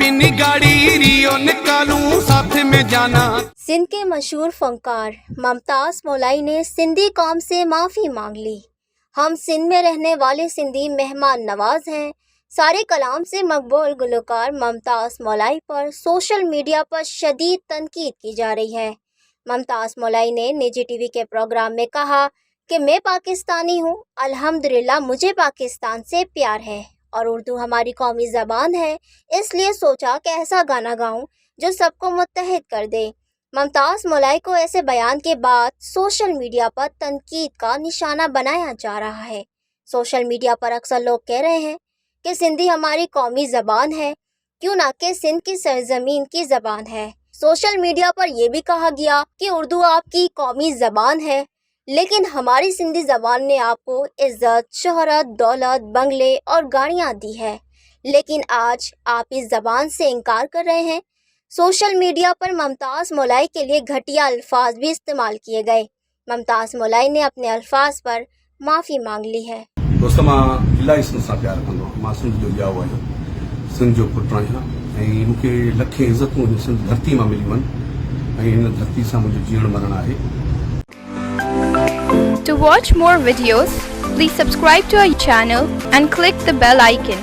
पिनी गाड़ी रियो निकालूं साथ में जाना। सिंध के मशहूर फनकार मुमताज मौलाई ने सिंधी कौम से माफ़ी मांग ली। हम सिंध में रहने वाले सिंधी मेहमान नवाज हैं। सारे कलाम से मकबूल गुलकार मुमताज मौलाई पर सोशल मीडिया पर शदीद तनकीद की जा रही है। मुमताज मौलाई ने निजी टीवी के प्रोग्राम में कहा कि मैं पाकिस्तानी हूँ, अल्हम्दुलिल्लाह मुझे पाकिस्तान से प्यार है और उर्दू हमारी कौमी ज़बान है, इसलिए सोचा कि ऐसा गाना गाऊं जो सबको मुत्तहिद कर दे। मुमताज़ मौलाई को ऐसे बयान के बाद सोशल मीडिया पर तनकीद का निशाना बनाया जा रहा है। सोशल मीडिया पर अक्सर लोग कह रहे हैं कि सिंधी हमारी कौमी ज़बान है, क्यों ना कि सिंध की सरजमीन की ज़बान है। सोशल मीडिया पर यह भी कहा गया कि उर्दू आपकी कौमी ज़बान है, लेकिन हमारी सिंधी ज़बान ने आपको इज़्ज़त, शोहरत, दौलत, बंगले और गाड़ियाँ दी है, लेकिन आज आप इस ज़बान से इनकार कर रहे हैं। सोशल मीडिया पर मुमताज़ मौलाई के लिए घटिया अल्फाज भी इस्तेमाल किए गए। मुमताज़ मौलाई ने अपने अल्फाज पर माफ़ी मांग ली है। दोस्तों, मां इलाही सिंध सां प्यार कंदो आहियां। मां सिंध जो ॼाओ आहियां, सिंध जो पुटु आहियां ऐं मूंखे लखे इज़तूं हिन सिंध धरती मां मिलियूं आहिनि ऐं हिन धरती सां मुंहिंजो जीअण मरण आहे। To watch more videos, please subscribe to our channel and click the bell icon.